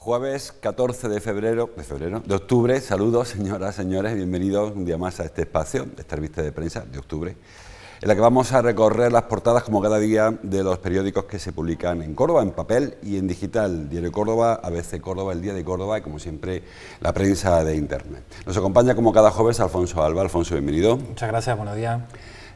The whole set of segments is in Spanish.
Jueves 14 de octubre, saludos señoras, señores, bienvenidos un día más a este espacio, esta revista de prensa de octubre, en la que vamos a recorrer las portadas como cada día de los periódicos que se publican en Córdoba, en papel y en digital, Diario Córdoba, ABC Córdoba, El Día de Córdoba y como siempre la prensa de internet. Nos acompaña como cada jueves Alfonso Alba. Alfonso, bienvenido. Muchas gracias, buenos días.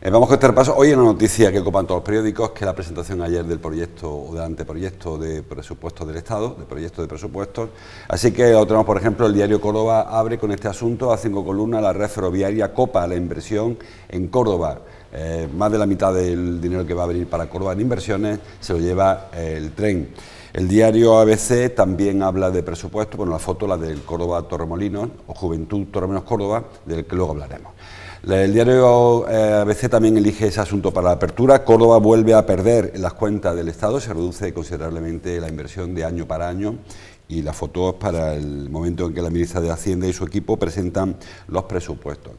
Vamos con este repaso. Hoy hay una noticia que ocupan todos los periódicos, que es la presentación ayer del proyecto o del anteproyecto de presupuestos del Estado, de proyecto de presupuestos. Así que lo tenemos, por ejemplo, el Diario Córdoba abre con este asunto a 5 columnas: la red ferroviaria copa la inversión en Córdoba. Más de la mitad del dinero que va a venir para Córdoba en inversiones se lo lleva el tren. El diario ABC también habla de presupuesto, bueno, la foto, la del Córdoba Torremolinos o Juventud Torremolinos Córdoba, del que luego hablaremos. El diario ABC también elige ese asunto para la apertura. Córdoba vuelve a perder en las cuentas del Estado, se reduce considerablemente la inversión de año para año y la foto es para el momento en que la ministra de Hacienda y su equipo presentan los presupuestos.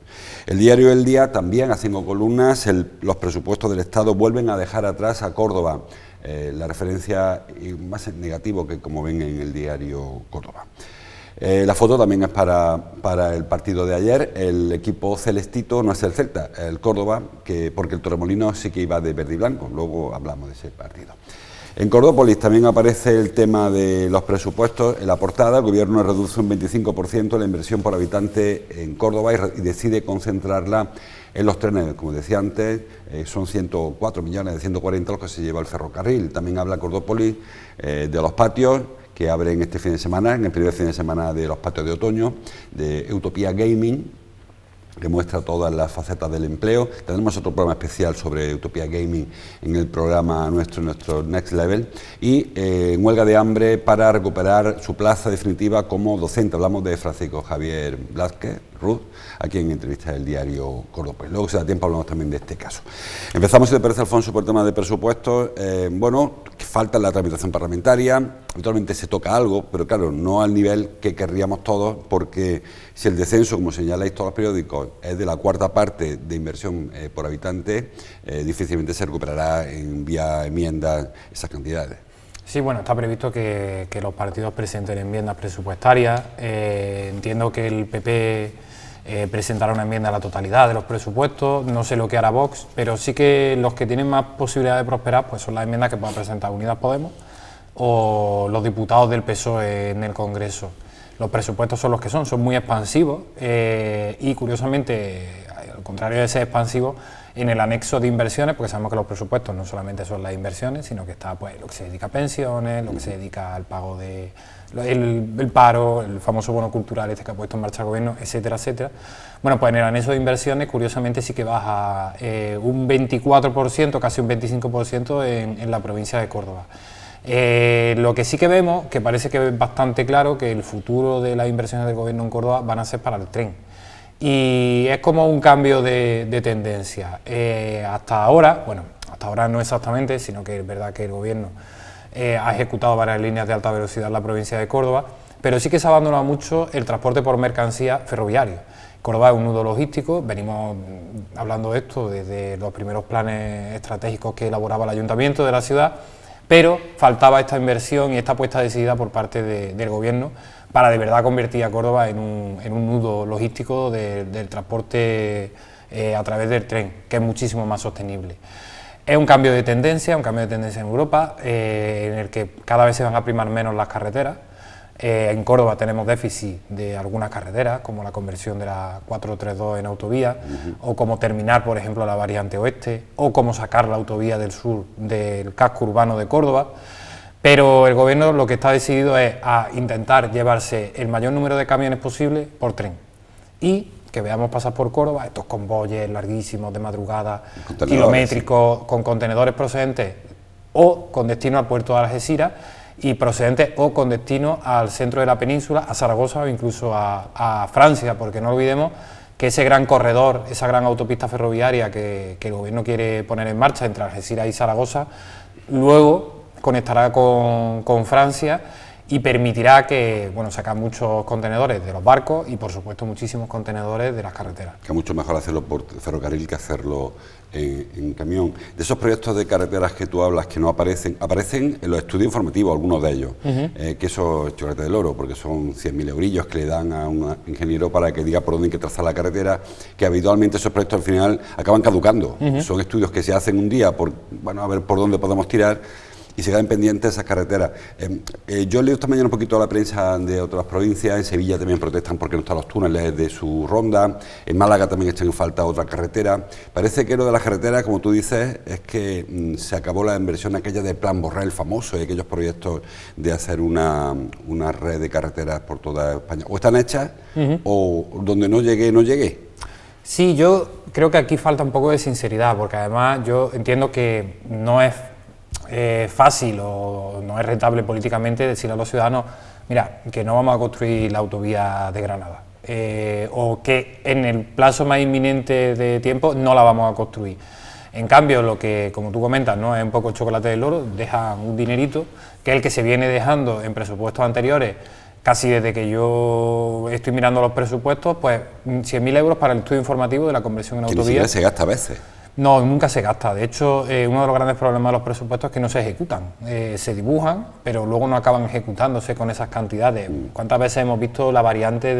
El diario El Día también a 5 columnas, los presupuestos del Estado vuelven a dejar atrás a Córdoba. La referencia más negativo que como ven en el diario Córdoba. La foto también es para el partido de ayer. El equipo celestito no es el Celta, el Córdoba, porque el Torremolinos sí que iba de verde y blanco, luego hablamos de ese partido. En Cordópolis también aparece el tema de los presupuestos en la portada. El Gobierno reduce un 25% la inversión por habitante en Córdoba y decide concentrarla en los trenes. Como decía antes, son 104 millones de 140 los que se lleva el ferrocarril. También habla Cordópolis de los patios que abren este fin de semana, en el primer fin de semana de los patios de otoño, de Utopía Gaming, que muestra todas las facetas del empleo. Tenemos otro programa especial sobre Utopía Gaming en el programa nuestro Next Level. Y en huelga de hambre para recuperar su plaza definitiva como docente. Hablamos de Francisco Javier Blázquez Ruz, aquí en entrevista del diario Córdoba. Luego, si da tiempo, hablamos también de este caso. Empezamos, si te parece, Alfonso, por el tema de presupuestos. Bueno, que falta la tramitación parlamentaria. Habitualmente se toca algo, pero claro, no al nivel que querríamos todos, porque si el descenso, como señaláis todos los periódicos, es de la cuarta parte de inversión por habitante, difícilmente se recuperará en vía enmiendas esas cantidades. Sí, bueno, está previsto que los partidos presenten enmiendas presupuestarias. Entiendo que el PP presentará una enmienda a la totalidad de los presupuestos. No sé lo que hará Vox, pero sí que los que tienen más posibilidad de prosperar pues son las enmiendas que puedan presentar Unidas Podemos o los diputados del PSOE en el Congreso. Los presupuestos son los que son muy expansivos y curiosamente, al contrario de ser expansivos, en el anexo de inversiones, porque sabemos que los presupuestos no solamente son las inversiones, sino que está pues lo que se dedica a pensiones, lo que se dedica al pago de el paro, el famoso bono cultural este que ha puesto en marcha el gobierno, etcétera, etcétera. Bueno, pues en el anexo de inversiones, curiosamente, sí que baja un 24%, casi un 25% en la provincia de Córdoba. Lo que sí que vemos, que parece que es bastante claro, que el futuro de las inversiones del gobierno en Córdoba van a ser para el tren. Y es como un cambio de tendencia. Hasta ahora no exactamente, sino que es verdad que el gobierno ha ejecutado varias líneas de alta velocidad en la provincia de Córdoba, pero sí que se ha abandonado mucho el transporte por mercancía ferroviario. Córdoba es un nudo logístico, venimos hablando de esto desde los primeros planes estratégicos que elaboraba el ayuntamiento de la ciudad, pero faltaba esta inversión y esta apuesta decidida por parte del gobierno para de verdad convertir a Córdoba en un nudo logístico del transporte a través del tren, que es muchísimo más sostenible. Es un cambio de tendencia en Europa, en el que cada vez se van a primar menos las carreteras. En Córdoba tenemos déficit de algunas carreteras, como la conversión de la 432 en autovía, o como terminar, por ejemplo, la variante oeste, o como sacar la autovía del sur del casco urbano de Córdoba. Pero el gobierno lo que está decidido es a intentar llevarse el mayor número de camiones posible por tren. Y que veamos pasar por Córdoba estos convoyes larguísimos de madrugada, kilométricos, con contenedores procedentes o con destino al puerto de Algeciras y procedentes o con destino al centro de la península, a Zaragoza o incluso a Francia, porque no olvidemos que ese gran corredor, esa gran autopista ferroviaria que el gobierno quiere poner en marcha entre Algeciras y Zaragoza, luego conectará con Francia y permitirá que, bueno, sacar muchos contenedores de los barcos y por supuesto muchísimos contenedores de las carreteras. Que es mucho mejor hacerlo por ferrocarril que hacerlo en camión. De esos proyectos de carreteras que tú hablas que no aparecen en los estudios informativos, algunos de ellos, que eso es chocolate del oro, porque son 100.000 eurillos que le dan a un ingeniero para que diga por dónde hay que trazar la carretera, que habitualmente esos proyectos al final acaban caducando. Son estudios que se hacen un día, a ver por dónde podemos tirar, y se quedan pendientes esas carreteras. Yo leo esta mañana un poquito la prensa de otras provincias. En Sevilla también protestan porque no están los túneles de su ronda, en Málaga también echan en falta otra carretera. Parece que lo de las carreteras, como tú dices, es que se acabó la inversión aquella de Plan Borrell famoso, y aquellos proyectos de hacer una red de carreteras por toda España. O están hechas, o donde no llegué. Sí, yo creo que aquí falta un poco de sinceridad, porque además yo entiendo que no es fácil o no es rentable políticamente decirle a los ciudadanos, mira, que no vamos a construir la autovía de Granada, o que en el plazo más inminente de tiempo no la vamos a construir. En cambio, lo que, como tú comentas, no es un poco el chocolate del oro, dejan un dinerito, que es el que se viene dejando en presupuestos anteriores, casi desde que yo estoy mirando los presupuestos, pues 100.000 euros para el estudio informativo de la conversión en autovía. Que ni siquiera se gasta a veces. No, nunca se gasta. De hecho, uno de los grandes problemas de los presupuestos es que no se ejecutan. Se dibujan, pero luego no acaban ejecutándose con esas cantidades. ¿Cuántas veces hemos visto la variante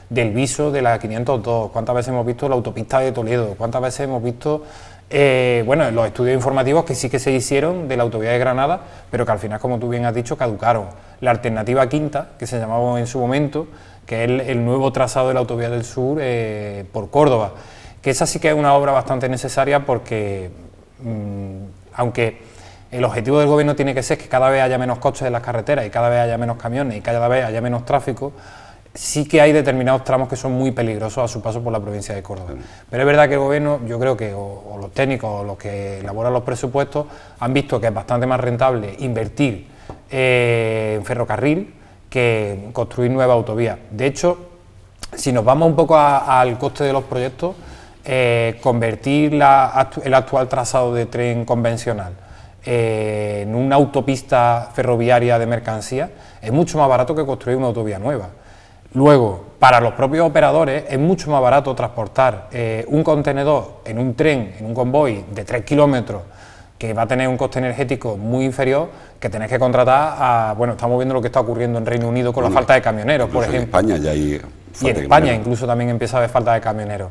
del Viso de la 502? ¿Cuántas veces hemos visto la autopista de Toledo? ¿Cuántas veces hemos visto los estudios informativos que sí que se hicieron de la autovía de Granada, pero que al final, como tú bien has dicho, caducaron? La alternativa quinta, que se llamaba en su momento, que es el nuevo trazado de la autovía del sur por Córdoba, que esa sí que es una obra bastante necesaria porque, aunque el objetivo del gobierno tiene que ser que cada vez haya menos coches en las carreteras y cada vez haya menos camiones y cada vez haya menos tráfico, sí que hay determinados tramos que son muy peligrosos a su paso por la provincia de Córdoba. Pero es verdad que el gobierno, yo creo que o los técnicos o los que elaboran los presupuestos han visto que es bastante más rentable invertir en ferrocarril que construir nueva autovía. De hecho, si nos vamos un poco al coste de los proyectos, convertir el actual trazado de tren convencional en una autopista ferroviaria de mercancías es mucho más barato que construir una autovía nueva. Luego, para los propios operadores es mucho más barato transportar un contenedor en un tren, en un convoy de 3 kilómetros, que va a tener un coste energético muy inferior, que tener que contratar a... Bueno, estamos viendo lo que está ocurriendo en Reino Unido con la falta de camioneros, por ejemplo. En España ya hay y en España incluso también empieza a haber falta de camioneros.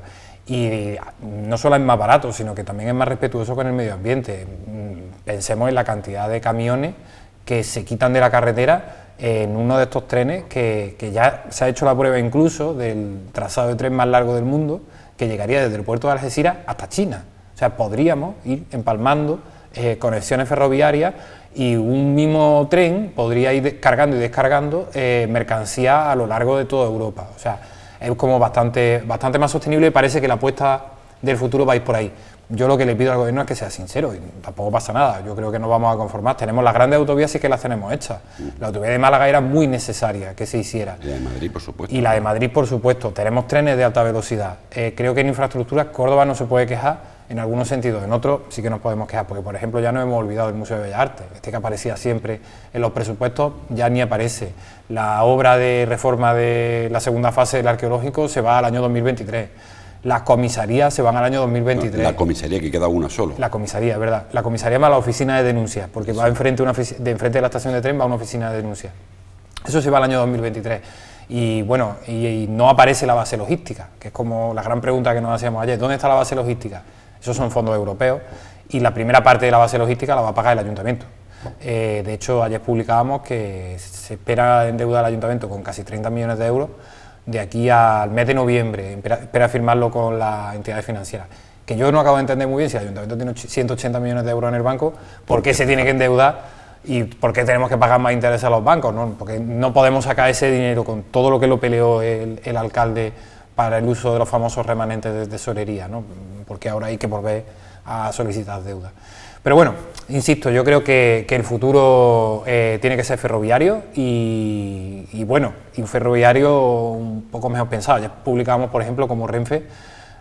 Y no solo es más barato, sino que también es más respetuoso con el medio ambiente. Pensemos en la cantidad de camiones que se quitan de la carretera en uno de estos trenes que ya se ha hecho la prueba incluso del trazado de tren más largo del mundo, que llegaría desde el puerto de Algeciras hasta China. O sea, podríamos ir empalmando conexiones ferroviarias y un mismo tren podría ir cargando y descargando mercancía a lo largo de toda Europa. O sea, es como bastante más sostenible y parece que la apuesta del futuro va a ir por ahí. Yo lo que le pido al gobierno es que sea sincero y tampoco pasa nada, yo creo que nos vamos a conformar. Tenemos las grandes autovías, sí que las tenemos hechas. La autovía de Málaga era muy necesaria que se hiciera. Y la de Madrid, por supuesto. Y la de Madrid, por supuesto. Tenemos trenes de alta velocidad. Creo que en infraestructuras Córdoba no se puede quejar en algunos sentidos, en otros sí que nos podemos quejar, porque por ejemplo ya no hemos olvidado el Museo de Bellas Artes, que aparecía siempre en los presupuestos, ya ni aparece. La obra de reforma de la segunda fase del arqueológico se va al año 2023. Las comisarías se van al año 2023. La comisaría, que queda una solo. La comisaría, es verdad. La comisaría va a la oficina de denuncias, porque va enfrente de la estación de tren va a una oficina de denuncias. Eso se va al año 2023. Y bueno, y no aparece la base logística, que es como la gran pregunta que nos hacíamos ayer. ¿Dónde está la base logística? Esos son fondos europeos y la primera parte de la base logística la va a pagar el ayuntamiento. De hecho, ayer publicábamos que se espera endeudar al ayuntamiento con casi 30 millones de euros de aquí al mes de noviembre, espera firmarlo con las entidades financieras. Que yo no acabo de entender muy bien, si el ayuntamiento tiene 180 millones de euros en el banco, ¿por qué se tiene que endeudar y por qué tenemos que pagar más intereses a los bancos? ¿No? Porque no podemos sacar ese dinero con todo lo que lo peleó el alcalde para el uso de los famosos remanentes de tesorería, ¿no? Porque ahora hay que volver a solicitar deuda. Pero bueno, insisto, yo creo que el futuro tiene que ser ferroviario y bueno, y un ferroviario un poco mejor pensado. Ya publicamos, por ejemplo, como Renfe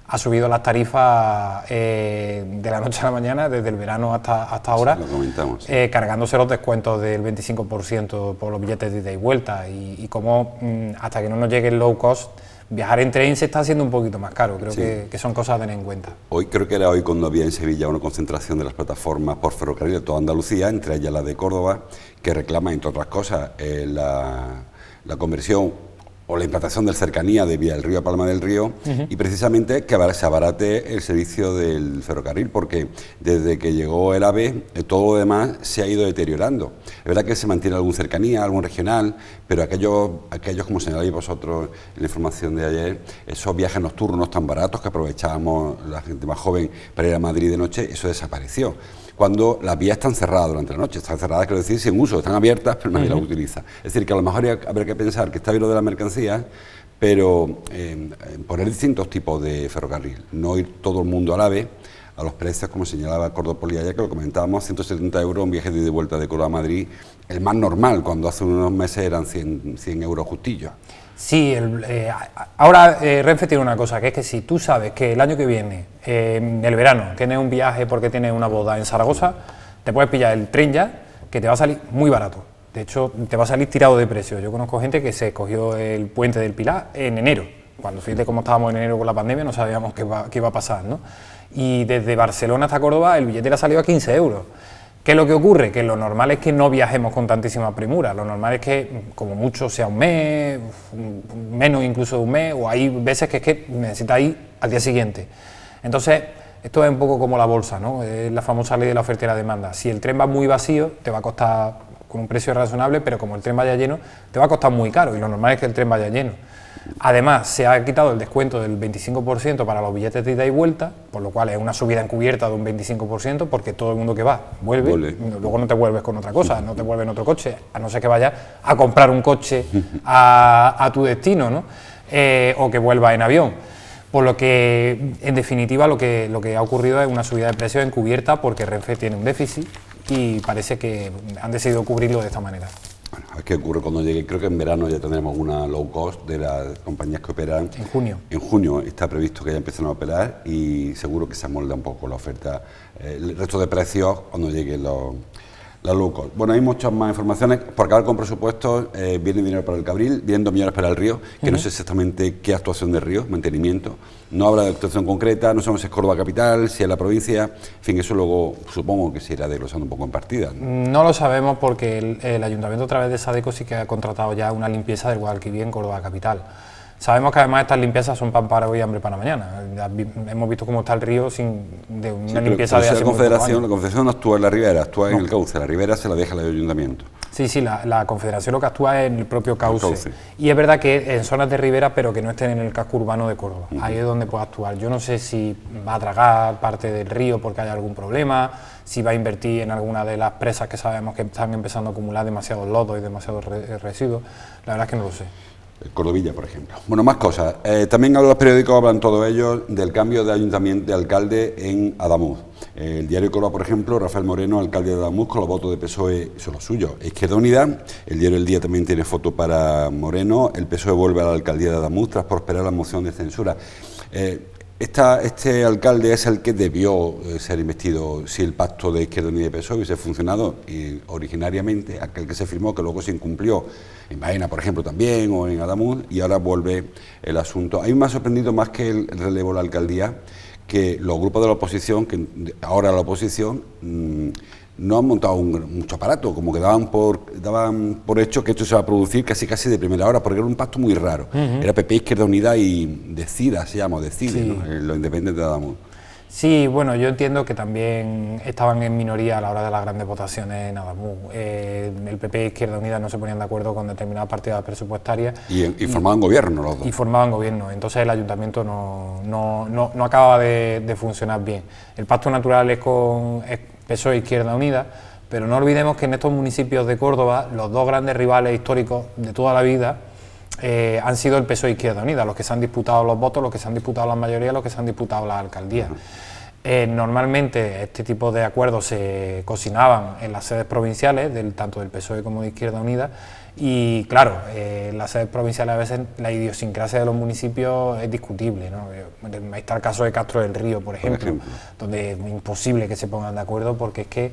ha subido las tarifas de la noche a la mañana, desde el verano hasta ahora, sí, lo comentamos, sí. Cargándose los descuentos del 25% por los billetes de ida y vuelta, y cómo hasta que no nos llegue el low cost, viajar en tren se está haciendo un poquito más caro. Creo sí. que son cosas a tener en cuenta. Hoy, creo que era hoy cuando había en Sevilla una concentración de las plataformas por ferrocarril de toda Andalucía, entre ellas la de Córdoba, que reclama, entre otras cosas, la conversión o la implantación del cercanía de Vía del Río a Palma del Río, y precisamente que se abarate el servicio del ferrocarril, porque desde que llegó el AVE todo lo demás se ha ido deteriorando. Es verdad que se mantiene algún cercanía, algún regional, pero aquellos como señaláis vosotros en la información de ayer, esos viajes nocturnos tan baratos que aprovechábamos la gente más joven para ir a Madrid de noche, eso desapareció. Cuando las vías están cerradas durante la noche, están cerradas, quiero decir, sin uso, están abiertas, pero nadie las utiliza. Es decir, que a lo mejor habría que pensar que está bien lo de la mercancía, pero poner distintos tipos de ferrocarril, no ir todo el mundo al AVE, a los precios, como señalaba Cordopoli ayer, que lo comentábamos, 170 euros un viaje de ida y vuelta de Córdoba a Madrid, el más normal, cuando hace unos meses eran 100 euros justillos. Sí, ahora Renfe tiene una cosa, que es que si tú sabes que el año que viene, en el verano, tienes un viaje porque tienes una boda en Zaragoza, te puedes pillar el tren ya, que te va a salir muy barato. De hecho, te va a salir tirado de precio. Yo conozco gente que se cogió el puente del Pilar en enero. Cuando fíjate cómo estábamos en enero con la pandemia, no sabíamos qué iba a pasar, ¿no? Y desde Barcelona hasta Córdoba el billete le ha salido a 15 euros. ¿Qué es lo que ocurre? Que lo normal es que no viajemos con tantísima premura, lo normal es que como mucho sea un mes, menos incluso de un mes, o hay veces que es que necesitas ir al día siguiente. Entonces, esto es un poco como la bolsa, ¿no? Es la famosa ley de la oferta y la demanda. Si el tren va muy vacío, te va a costar con un precio razonable, pero como el tren vaya lleno, te va a costar muy caro, y lo normal es que el tren vaya lleno. Además, se ha quitado el descuento del 25% para los billetes de ida y vuelta, por lo cual es una subida encubierta de un 25%, porque todo el mundo que va vuelve. Luego no te vuelves con otra cosa, no te vuelves en otro coche, a no ser que vayas a comprar un coche a tu destino, ¿no? O que vuelvas en avión. Por lo que, en definitiva, lo que ha ocurrido es una subida de precios encubierta, porque Renfe tiene un déficit y parece que han decidido cubrirlo de esta manera. Bueno, a ver qué ocurre cuando llegue. Creo que en verano ya tendremos una low cost de las compañías que operan. En junio. En junio está previsto que ya empiecen a operar y seguro que se amolda un poco la oferta, el resto de precios cuando lleguen la low cost. Bueno, hay muchas más informaciones. Por acabar con presupuestos, viene dinero para el Cabril, vienen 2 millones para el Río, que no sé exactamente qué actuación de Río, mantenimiento. No habla de actuación concreta, no sabemos si es Córdoba capital, si es la provincia. En fin, eso luego supongo que se irá desglosando un poco en partidas, ¿no? No lo sabemos porque el Ayuntamiento, a través de Sadeco, sí que ha contratado ya una limpieza del Guadalquivir en Córdoba capital. Sabemos que además estas limpiezas son pan para hoy y hambre para mañana. Hemos visto cómo está el río de una limpieza de hace la Confederación no actúa en la ribera, actúa en el cauce. La ribera se la deja al Ayuntamiento. Sí, la Confederación lo que actúa es en el propio cauce. Y es verdad que en zonas de ribera, pero que no estén en el casco urbano de Córdoba. Ahí es donde puede actuar. Yo no sé si va a tragar parte del río porque haya algún problema, si va a invertir en alguna de las presas que sabemos que están empezando a acumular demasiados lodos y demasiados residuos. La verdad es que no lo sé. Cordovilla, por ejemplo. Bueno, más cosas. También los periódicos hablan todos ellos del cambio de ayuntamiento de alcalde en Adamuz. El diario Córdoba, por ejemplo, Rafael Moreno, alcalde de Adamuz, con los votos de PSOE, son los suyos. Izquierda Unida, el diario El Día también tiene foto para Moreno. El PSOE vuelve a la alcaldía de Adamuz tras prosperar la moción de censura. Este alcalde es el que debió ser investido si el pacto de Izquierda Unida y PSOE hubiese funcionado originariamente, aquel que se firmó, que luego se incumplió en Baena, por ejemplo, también, o en Adamuz, y ahora vuelve el asunto. A mí me ha sorprendido más que el relevo de la alcaldía, que los grupos de la oposición, que ahora la oposición, no han montado mucho aparato, como que daban por hecho que esto se va a producir casi de primera hora, porque era un pacto muy raro. Era PP, Izquierda Unida y Decida, se llama, Decide, sí, ¿no? Los independientes de Adamuz. Sí, bueno, yo entiendo que también estaban en minoría a la hora de las grandes votaciones en Adamuz. El PP e Izquierda Unida no se ponían de acuerdo con determinadas partidas presupuestarias. Y formaban gobierno los dos. Y formaban gobierno, entonces el ayuntamiento no acababa de funcionar bien. El pacto natural es con PSOE e Izquierda Unida, pero no olvidemos que en estos municipios de Córdoba los dos grandes rivales históricos de toda la vida han sido el PSOE e Izquierda Unida, los que se han disputado los votos, los que se han disputado las mayorías, los que se han disputado las alcaldías. Normalmente este tipo de acuerdos se cocinaban en las sedes provinciales, tanto del PSOE como de Izquierda Unida, y claro, en las sedes provinciales a veces la idiosincrasia de los municipios es discutible, ¿no? Ahí está el caso de Castro del Río, por ejemplo, donde es imposible que se pongan de acuerdo porque es que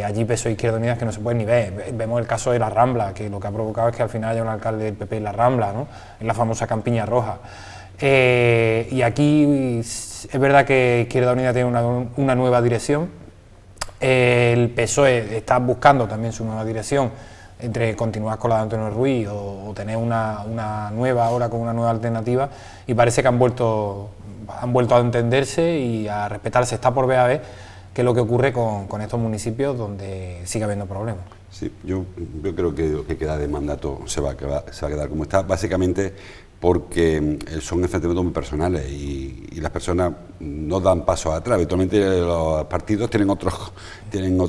allí PSOE e Izquierda Unida es que no se puede ni ver. Vemos el caso de La Rambla, que lo que ha provocado es que al final haya un alcalde del PP en La Rambla, ¿no? En la famosa Campiña Roja. Y aquí es verdad que Izquierda Unida tiene una nueva dirección, el PSOE está buscando también su nueva dirección, entre continuar con la de Antonio Ruiz o tener una nueva ahora con una nueva alternativa, y parece que han vuelto a entenderse y a respetarse. Está por ver a ver qué es lo que ocurre con estos municipios donde sigue habiendo problemas. Sí, yo creo que lo que queda de mandato se va a quedar como está, básicamente porque son enfrentamientos muy personales y las personas no dan pasos atrás. Habitualmente los partidos tienen otros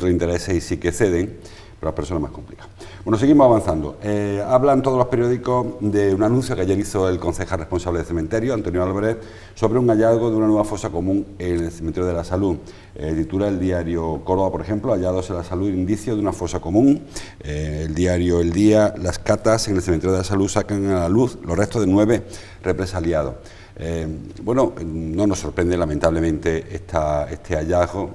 intereses y sí que ceden, pero las personas más complicadas. Bueno, seguimos avanzando. Hablan todos los periódicos de un anuncio que ayer hizo el concejal responsable del cementerio, Antonio Álvarez, sobre un hallazgo de una nueva fosa común en el cementerio de la Salud. Titula el diario Córdoba, por ejemplo, hallados en la Salud, indicio de una fosa común. El diario El Día, las catas en el cementerio de la Salud sacan a la luz los restos de 9 represaliados. Bueno, no nos sorprende lamentablemente este hallazgo,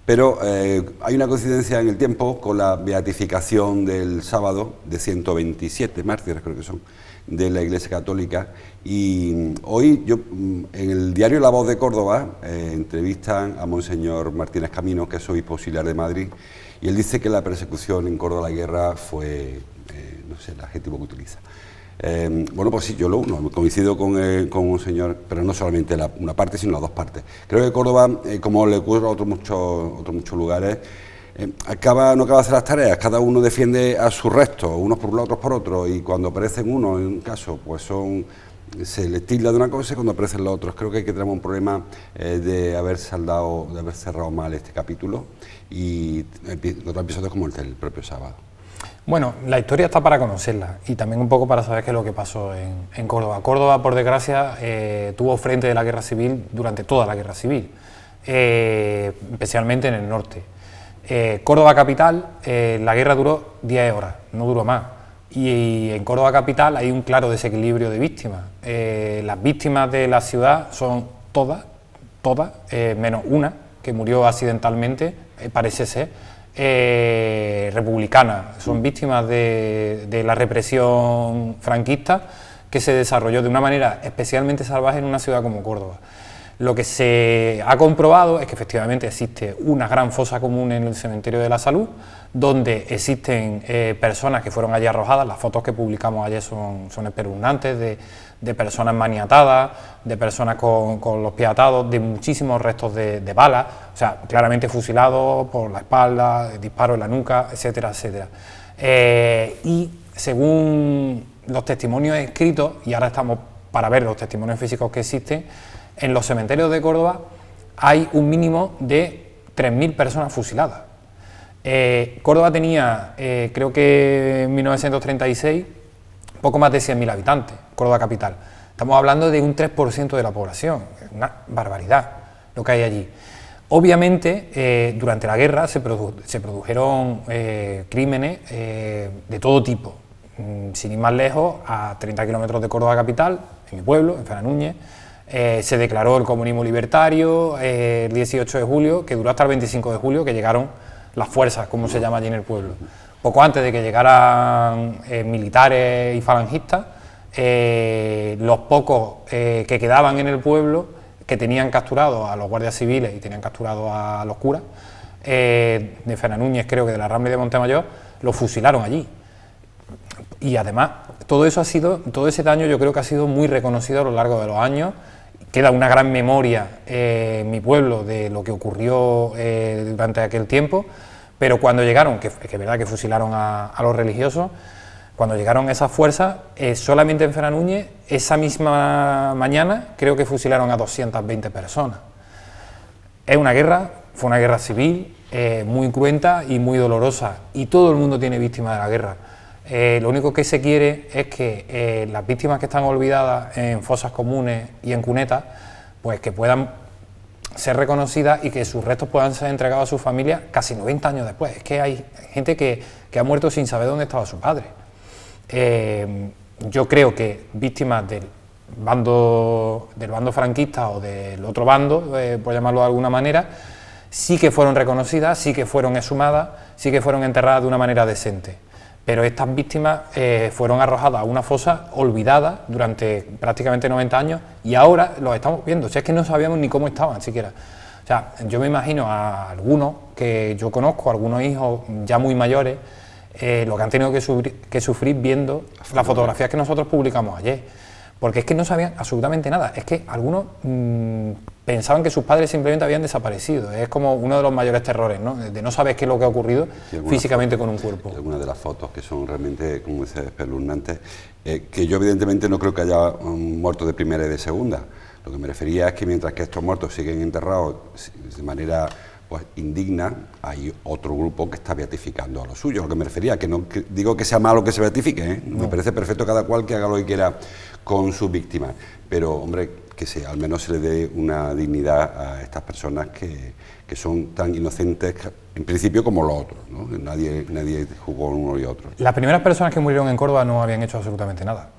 pero hay una coincidencia en el tiempo con la beatificación del sábado de 127 mártires, creo que son, de la Iglesia Católica, y hoy en el diario La Voz de Córdoba entrevistan a Monseñor Martínez Camino, que es obispo auxiliar de Madrid, y él dice que la persecución en Córdoba, la guerra, fue, no sé el adjetivo que utiliza. Bueno, pues sí, yo coincido con un señor, pero no solamente una parte, sino las dos partes. Creo que Córdoba, como le ocurre a otros muchos lugares, no acaba de hacer las tareas, cada uno defiende a su resto, unos por un lado, otros por otro, y cuando aparecen unos, en un caso, pues se les tilda de una cosa, y cuando aparecen los otros. Creo que tenemos un problema de haber cerrado mal este capítulo, y otros episodios como el del propio sábado. Bueno, la historia está para conocerla y también un poco para saber qué es lo que pasó en Córdoba. Córdoba, por desgracia, tuvo frente de la guerra civil durante toda la guerra civil, especialmente en el norte. Córdoba capital, la guerra duró 10 horas, no duró más. Y en Córdoba capital hay un claro desequilibrio de víctimas. Las víctimas de la ciudad son todas, menos una, que murió accidentalmente, parece ser, republicanas, son víctimas de la represión franquista que se desarrolló de una manera especialmente salvaje en una ciudad como Córdoba. Lo que se ha comprobado es que efectivamente existe una gran fosa común en el cementerio de la Salud, donde existen personas que fueron allí arrojadas. Las fotos que publicamos ayer son espeluznantes, de personas maniatadas, de personas con los pies atados, de muchísimos restos de balas, o sea, claramente fusilados por la espalda, disparos en la nuca, etcétera, etcétera. Y según los testimonios escritos, y ahora estamos para ver los testimonios físicos que existen, en los cementerios de Córdoba hay un mínimo de 3.000 personas fusiladas. Córdoba tenía, creo que en 1936, poco más de 100.000 habitantes, Córdoba capital. Estamos hablando de un 3% de la población, es una barbaridad lo que hay allí. Obviamente, durante la guerra se produjeron crímenes de todo tipo. Sin ir más lejos, a 30 kilómetros de Córdoba capital, en mi pueblo, en Fera Núñez, se declaró el comunismo libertario el 18 de julio, que duró hasta el 25 de julio, que llegaron las fuerzas, como se llama allí en el pueblo. Poco antes de que llegaran militares y falangistas, los pocos que quedaban en el pueblo, que tenían capturados a los guardias civiles y tenían capturados a los curas, de Fera Núñez, creo que de la Rambla y de Montemayor, los fusilaron allí. Y además, todo ese daño yo creo que ha sido muy reconocido a lo largo de los años. Queda una gran memoria en mi pueblo de lo que ocurrió durante aquel tiempo, pero cuando llegaron, que es verdad que fusilaron a los religiosos, cuando llegaron esas fuerzas, solamente en Fera Núñez, esa misma mañana, creo que fusilaron a 220 personas. Es una guerra, fue una guerra civil, muy cruenta y muy dolorosa, y todo el mundo tiene víctimas de la guerra. Lo único que se quiere es que las víctimas que están olvidadas en fosas comunes y en cunetas, pues que puedan ser reconocida y que sus restos puedan ser entregados a su familia casi 90 años después. Es que hay gente que ha muerto sin saber dónde estaba su padre. Yo creo que víctimas del bando franquista o del otro bando, por llamarlo de alguna manera, sí que fueron reconocidas, sí que fueron exhumadas, sí que fueron enterradas de una manera decente. Pero estas víctimas fueron arrojadas a una fosa olvidada durante prácticamente 90 años y ahora los estamos viendo. O sea, es que no sabíamos ni cómo estaban siquiera. O sea, yo me imagino a algunos que yo conozco, algunos hijos ya muy mayores, lo que han tenido que sufrir viendo las fotografías que nosotros publicamos ayer. Porque es que no sabían absolutamente nada. Es que algunos pensaban que sus padres simplemente habían desaparecido. Es como uno de los mayores terrores, ¿no? De no saber qué es lo que ha ocurrido físicamente con un cuerpo. Algunas de las fotos que son realmente, como dice, espeluznantes, que yo evidentemente no creo que haya muertos de primera y de segunda. Lo que me refería es que mientras que estos muertos siguen enterrados de manera pues indigna, hay otro grupo que está beatificando a los suyos. Lo que me refería, que no digo que sea malo que se beatifique, ¿eh? No. Me parece perfecto cada cual que haga lo que quiera con sus víctimas, pero hombre, que al menos se le dé una dignidad a estas personas que son tan inocentes en principio como los otros, ¿no? Nadie jugó uno y otro. Las primeras personas que murieron en Córdoba no habían hecho absolutamente nada.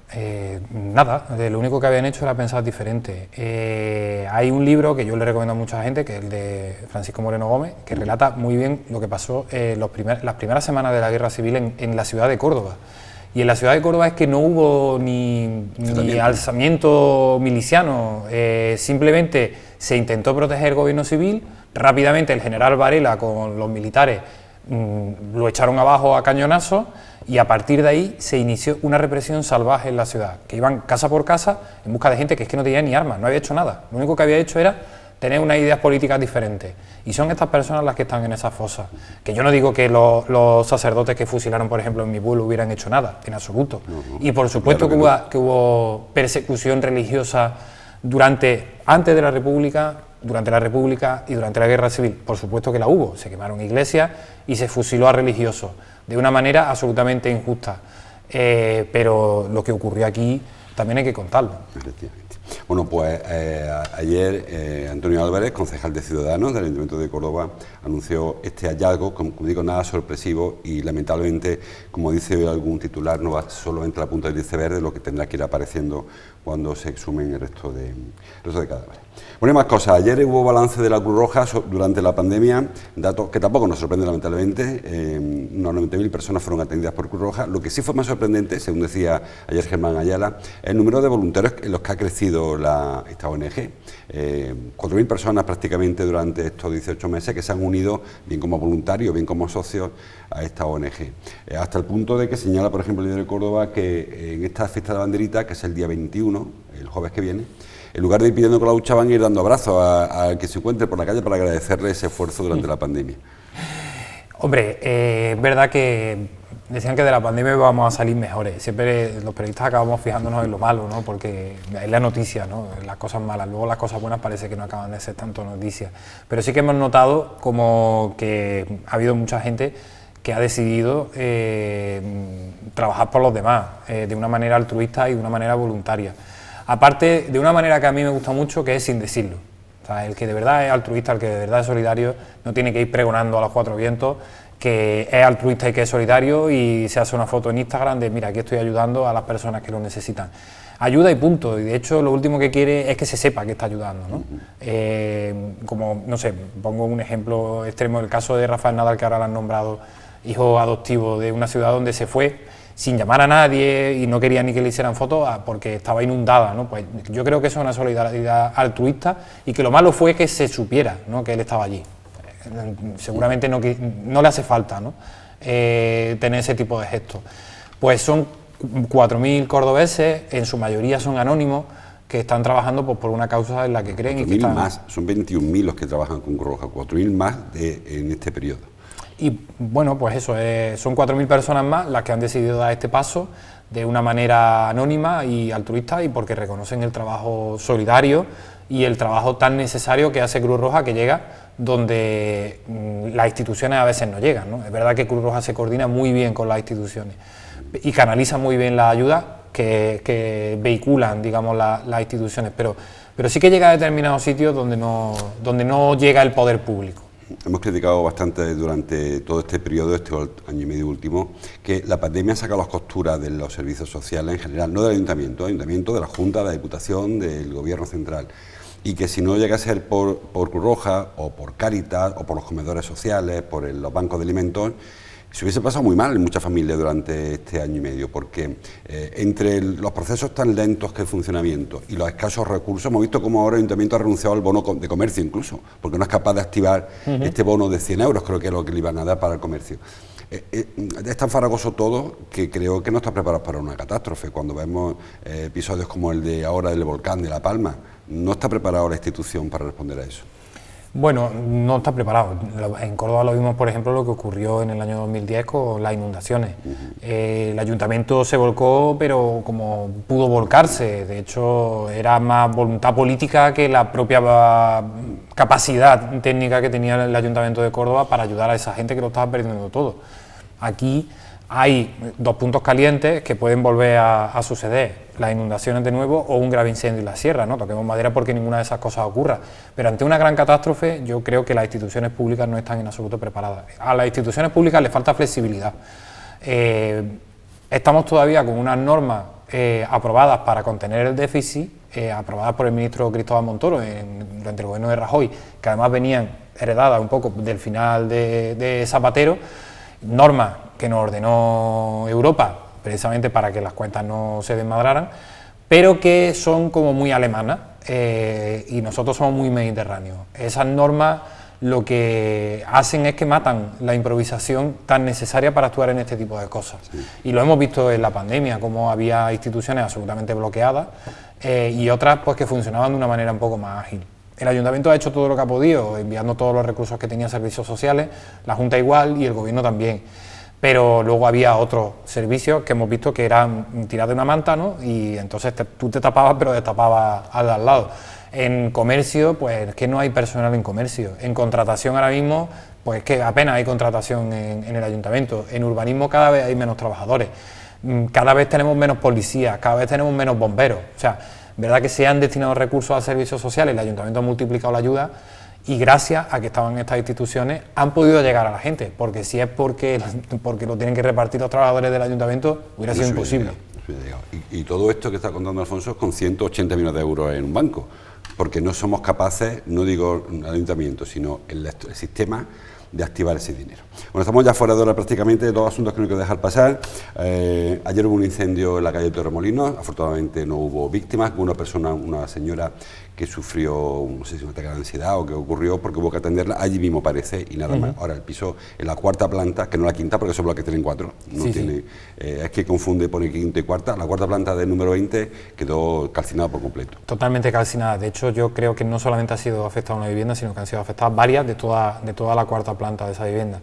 Lo único que habían hecho era pensar diferente. Hay un libro que yo le recomiendo a mucha gente, que es el de Francisco Moreno Gómez, que relata muy bien lo que pasó las primeras semanas de la Guerra Civil en la ciudad de Córdoba. Y en la ciudad de Córdoba es que no hubo ni alzamiento miliciano, simplemente se intentó proteger el gobierno civil. Rápidamente el general Varela con los militares lo echaron abajo a cañonazos y a partir de ahí se inició una represión salvaje en la ciudad, que iban casa por casa en busca de gente que es que no tenía ni armas, no había hecho nada, lo único que había hecho era tener unas ideas políticas diferentes. Y son estas personas las que están en esa fosa. Que yo no digo que los sacerdotes que fusilaron, por ejemplo, en mi pueblo hubieran hecho nada, en absoluto. Y por supuesto que hubo persecución religiosa antes de la República, durante la República y durante la Guerra Civil. Por supuesto que la hubo. Se quemaron iglesias y se fusiló a religiosos de una manera absolutamente injusta. Pero lo que ocurrió aquí también hay que contarlo. Bueno, pues ayer Antonio Álvarez, concejal de Ciudadanos del Ayuntamiento de Córdoba, anunció este hallazgo, como digo, nada sorpresivo y lamentablemente, como dice algún titular, no va solamente a la punta del iceberg de lo que tendrá que ir apareciendo cuando se exhumen el resto de cadáveres. Bueno, y más cosas. Ayer hubo balance de la Cruz Roja durante la pandemia, datos que tampoco nos sorprenden lamentablemente. Unas 90.000 personas fueron atendidas por Cruz Roja. Lo que sí fue más sorprendente, según decía ayer Germán Ayala, es el número de voluntarios en los que ha crecido esta ONG. 4.000 personas prácticamente durante estos 18 meses que se han unido, bien como voluntarios, bien como socios, a esta ONG. Hasta el punto de que señala, por ejemplo, el Diario de Córdoba, que en esta fiesta de la banderita, que es el día 21, el jueves que viene, en lugar de ir pidiendo con la ducha, van a ir dando abrazos al que se encuentre por la calle para agradecerle ese esfuerzo durante la pandemia. Hombre, es verdad que decían que de la pandemia íbamos a salir mejores. Siempre los periodistas acabamos fijándonos en lo malo, ¿no? Porque es la noticia, ¿no? Las cosas malas. Luego las cosas buenas parece que no acaban de ser tanto noticias. Pero sí que hemos notado como que ha habido mucha gente que ha decidido trabajar por los demás de una manera altruista y de una manera voluntaria. Aparte, de una manera que a mí me gusta mucho, que es sin decirlo. O sea, el que de verdad es altruista, el que de verdad es solidario, no tiene que ir pregonando a los cuatro vientos que es altruista y que es solidario y se hace una foto en Instagram de mira, aquí estoy ayudando a las personas que lo necesitan. Ayuda y punto, y de hecho lo último que quiere es que se sepa que está ayudando, ¿no? Como, no sé, pongo un ejemplo extremo, el caso de Rafael Nadal, que ahora lo han nombrado hijo adoptivo de una ciudad donde se fue sin llamar a nadie y no quería ni que le hicieran fotos porque estaba inundada, ¿no? Pues yo creo que eso es una solidaridad altruista y que lo malo fue que se supiera, ¿no? Que él estaba allí. Seguramente no le hace falta, ¿no? Tener ese tipo de gestos. Pues son 4.000 cordobeses, en su mayoría son anónimos, que están trabajando pues, por una causa en la que creen. 4.000 más, son 21.000 los que trabajan con Cruz Roja, 4.000 más en este periodo. Y bueno, pues eso, son 4.000 personas más las que han decidido dar este paso de una manera anónima y altruista y porque reconocen el trabajo solidario y el trabajo tan necesario que hace Cruz Roja, que llega donde las instituciones a veces no llegan, ¿no? Es verdad que Cruz Roja se coordina muy bien con las instituciones y canaliza muy bien la ayuda que vehiculan, digamos, las instituciones, pero pero sí que llega a determinados sitios donde no llega el poder público. Hemos criticado bastante durante todo este periodo, este año y medio último, que la pandemia saca las costuras de los servicios sociales en general, no del ayuntamiento, de la Junta, de la Diputación, del Gobierno central, y que si no llega a ser por Cruz Roja o por Cáritas o por los comedores sociales, por los bancos de alimentos, se hubiese pasado muy mal en muchas familias durante este año y medio, porque entre los procesos tan lentos que el funcionamiento y los escasos recursos, hemos visto cómo ahora el Ayuntamiento ha renunciado al bono de comercio incluso, porque no es capaz de activar este bono de 100 euros, creo que es lo que le iban a dar para el comercio. Es tan farragoso todo que creo que no está preparado para una catástrofe. Cuando vemos episodios como el de ahora del volcán de La Palma, no está preparada la institución para responder a eso. Bueno, no está preparado. En Córdoba lo vimos, por ejemplo, lo que ocurrió en el año 2010 con las inundaciones. El ayuntamiento se volcó, pero como pudo volcarse. De hecho, era más voluntad política que la propia capacidad técnica que tenía el Ayuntamiento de Córdoba para ayudar a esa gente que lo estaba perdiendo todo. Aquí hay dos puntos calientes que pueden volver a suceder: las inundaciones de nuevo o un grave incendio en la sierra, ¿no? Toquemos madera porque ninguna de esas cosas ocurra. Pero ante una gran catástrofe, yo creo que las instituciones públicas no están en absoluto preparadas. A las instituciones públicas les falta flexibilidad. Estamos todavía con unas normas aprobadas para contener el déficit, aprobadas por el ministro Cristóbal Montoro durante el gobierno de Rajoy, que además venían heredadas un poco del final de Zapatero, normas que nos ordenó Europa precisamente para que las cuentas no se desmadraran, pero que son como muy alemanas, y nosotros somos muy mediterráneos. Esas normas lo que hacen es que matan la improvisación tan necesaria para actuar en este tipo de cosas. Sí. Y lo hemos visto en la pandemia, como había instituciones absolutamente bloqueadas y otras pues que funcionaban de una manera un poco más ágil. El Ayuntamiento ha hecho todo lo que ha podido, enviando todos los recursos que tenía servicios sociales, la Junta igual y el Gobierno también. Pero luego había otros servicios que hemos visto que eran tirar de una manta, ¿no? Y entonces tú te tapabas, pero destapabas al lado. En comercio, pues que no hay personal en comercio. En contratación ahora mismo, pues que apenas hay contratación en el ayuntamiento. En urbanismo cada vez hay menos trabajadores. Cada vez tenemos menos policías, cada vez tenemos menos bomberos. O sea, verdad que se han destinado recursos a servicios sociales, el ayuntamiento ha multiplicado la ayuda, y gracias a que estaban estas instituciones han podido llegar a la gente, porque si es porque lo tienen que repartir los trabajadores del ayuntamiento, hubiera sido imposible. Y todo esto que está contando Alfonso es con 180 millones de euros en un banco, porque no somos capaces, no digo el ayuntamiento, sino el sistema de activar ese dinero. Bueno, estamos ya fuera de hora prácticamente, de todos los asuntos que no hay que dejar pasar. Ayer hubo un incendio en la calle Torremolinos, afortunadamente no hubo víctimas, hubo una señora que sufrió, no sé si un ataque de ansiedad o qué ocurrió, porque hubo que atenderla allí mismo, parece, y nada más. Ahora, el piso en la cuarta planta, que no la quinta, porque son bloques que tienen 4, no tiene, es que confunde, pone quinta y cuarta, la cuarta planta del número 20 quedó calcinada por completo. Totalmente calcinada. De hecho, yo creo que no solamente ha sido afectada una vivienda, sino que han sido afectadas varias de toda la cuarta planta de esa vivienda.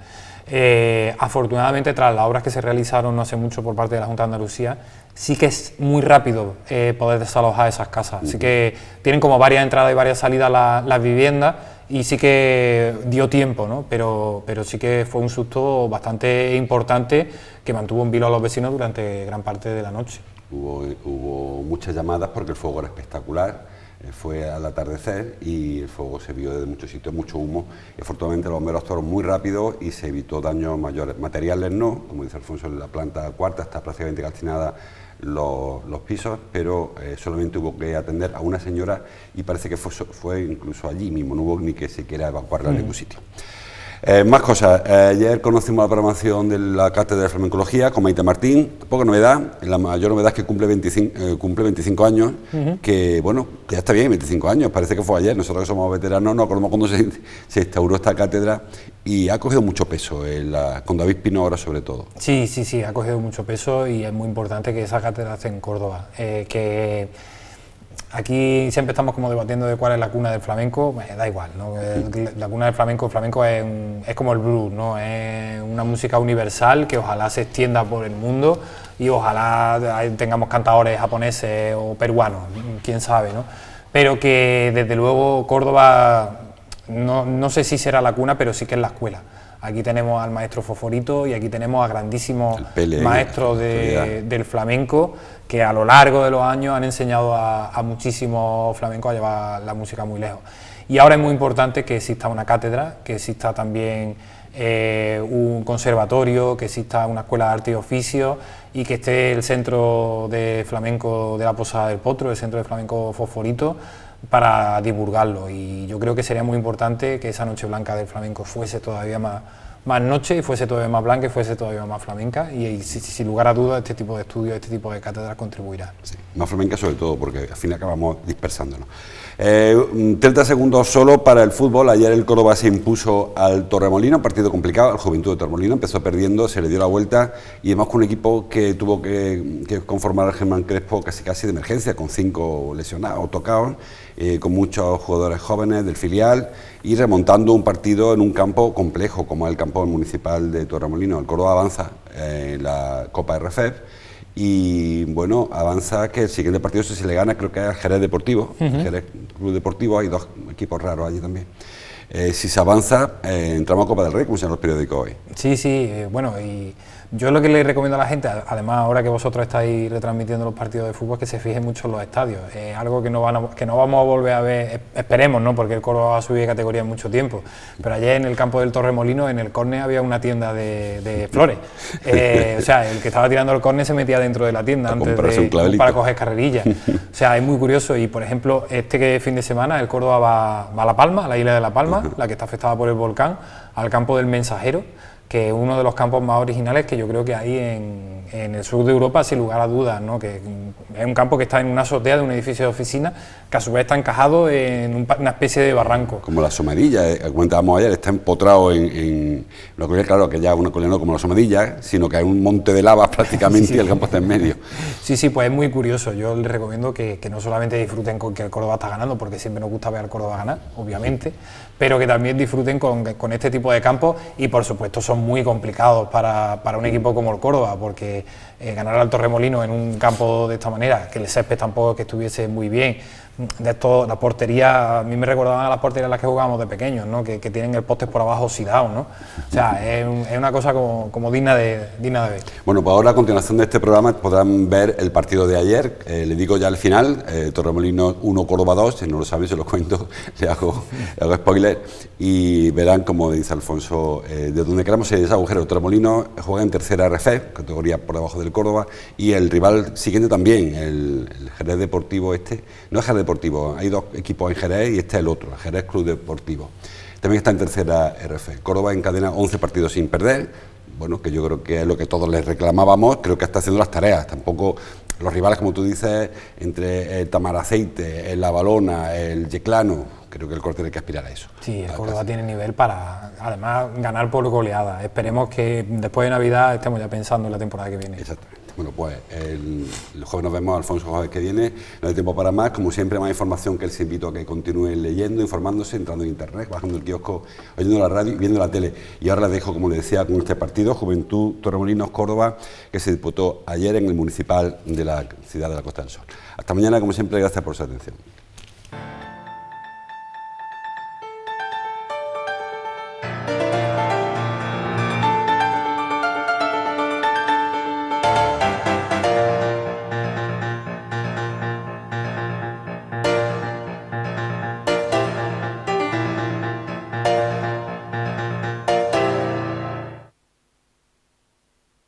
Afortunadamente, tras las obras que se realizaron no hace mucho por parte de la Junta de Andalucía, sí que es muy rápido poder desalojar esas casas. Así que tienen como varias entradas y varias salidas las viviendas, y sí que dio tiempo, ¿no? Pero sí que fue un susto bastante importante que mantuvo en vilo a los vecinos durante gran parte de la noche. Hubo muchas llamadas porque el fuego era espectacular. Fue al atardecer y el fuego se vio desde muchos sitios, mucho humo, y afortunadamente los bomberos actuaron muy rápido y se evitó daños mayores. Materiales no, como dice Alfonso, en la planta cuarta está prácticamente calcinada los pisos, pero solamente hubo que atender a una señora y parece que fue incluso allí mismo, no hubo ni que siquiera evacuarla en ningún sitio. Más cosas. Ayer conocimos la programación de la Cátedra de Flamencología con Maite Martín. Poca novedad. La mayor novedad es que cumple 25 años, que bueno, que ya está bien, 25 años. Parece que fue ayer. Nosotros que somos veteranos nos acordamos cuando se instauró esta cátedra, y ha cogido mucho peso con David Pino ahora sobre todo. Sí, ha cogido mucho peso, y es muy importante que esa cátedra esté en Córdoba. Aquí siempre estamos como debatiendo de cuál es la cuna del flamenco, da igual, ¿no? La cuna del flamenco, el flamenco es como el blues, ¿no? Es una música universal que ojalá se extienda por el mundo, y ojalá tengamos cantadores japoneses o peruanos, quién sabe, ¿no? Pero que desde luego Córdoba, no sé si será la cuna, pero sí que es la escuela. Aquí tenemos al maestro Fosforito y aquí tenemos a grandísimos Pele, maestros del flamenco que a lo largo de los años han enseñado a muchísimos flamencos a llevar la música muy lejos. Y ahora es muy importante que exista una cátedra, que exista también un conservatorio, que exista una escuela de arte y oficio y que esté el centro de flamenco de la Posada del Potro, el centro de flamenco Fosforito, para divulgarlo. Y yo creo que sería muy importante que esa noche blanca del flamenco fuese todavía más noche y fuese todavía más blanca y fuese todavía más flamenca, y sin lugar a dudas este tipo de estudios, este tipo de cátedras contribuirá. Sí, más flamenca sobre todo, porque al fin acabamos dispersándonos. 30 segundos solo para el fútbol. Ayer el Córdoba se impuso al Torremolinos, partido complicado. El Juventud de Torremolinos empezó perdiendo, se le dio la vuelta y además con un equipo que tuvo que conformar al Germán Crespo casi de emergencia, con 5 lesionados o tocados, con muchos jugadores jóvenes del filial y remontando un partido en un campo complejo como es el campo municipal de Torremolinos. El Córdoba avanza en la Copa RFEF. Y bueno, avanza que el siguiente partido, si se le gana, creo que es el Jerez Deportivo, el Jerez Club Deportivo, hay 2 equipos raros allí también. Si se avanza, entramos a Copa del Rey, como se llama los periódicos hoy. Sí, bueno, y yo lo que le recomiendo a la gente, además ahora que vosotros estáis retransmitiendo los partidos de fútbol, es que se fijen mucho en los estadios. Es algo que no vamos a volver a ver, esperemos, ¿no? Porque el Córdoba va a subir de categoría en mucho tiempo. Pero ayer en el campo del Torremolinos, en el córner, había una tienda de flores. O sea, el que estaba tirando el córner se metía dentro de la tienda para coger carrerillas. O sea, es muy curioso. Y por ejemplo, este fin de semana el Córdoba va a La Palma, a la isla de La Palma, la que está afectada por el volcán, al campo del Mensajero, que es uno de los campos más originales que yo creo que hay en el sur de Europa, sin lugar a dudas, ¿no? Que es un campo que está en una azotea de un edificio de oficina, que a su vez está encajado en una especie de barranco. Como la Somadilla, comentábamos ayer, está empotrado en una colina, claro, que ya una colina no como la Somadilla, sino que hay un monte de lava prácticamente sí. Y el campo está en medio. Sí, pues es muy curioso. Yo les recomiendo que no solamente disfruten con que el Córdoba está ganando, porque siempre nos gusta ver al Córdoba ganar, obviamente, pero que también disfruten con este tipo de campos y por supuesto son muy complicados para un equipo como el Córdoba, porque ganar al Torremolinos en un campo de esta manera, que el césped tampoco que estuviese muy bien, de esto, la portería, a mí me recordaban a las porterías en las que jugábamos de pequeños, ¿no? Que tienen el poste por abajo oxidado, ¿no? O sea, es una cosa como digna de ver. Bueno, pues ahora a continuación de este programa podrán ver el partido de ayer, le digo ya al final, Torremolinos 1, Córdoba 2, si no lo saben se los cuento, le hago spoiler, y verán, como dice Alfonso, de donde queramos ese agujero. Torremolinos juega en tercera RFEF, categoría por debajo del Córdoba, y el rival siguiente también, el Jerez Deportivo no es Jerez Deportivo, hay 2 equipos en Jerez y este es el otro, el Jerez Club Deportivo. También está en tercera RF. Córdoba encadena 11 partidos sin perder, bueno, que yo creo que es lo que todos les reclamábamos, creo que está haciendo las tareas, tampoco los rivales, como tú dices, entre el Tamaraceite, el La Balona, el Yeclano, creo que el Córdoba tiene que aspirar a eso. Sí, el Córdoba tiene nivel para, además, ganar por goleada. Esperemos que después de Navidad estemos ya pensando en la temporada que viene. Exactamente. Bueno, pues el jueves nos vemos, Alfonso, el jueves que viene. No hay tiempo para más. Como siempre, más información que les invito a que continúen leyendo, informándose, entrando en internet, bajando el kiosco, oyendo la radio y viendo la tele. Y ahora les dejo, como les decía, con este partido, Juventud Torremolinos Córdoba, que se disputó ayer en el municipal de la ciudad de la Costa del Sol. Hasta mañana, como siempre, gracias por su atención.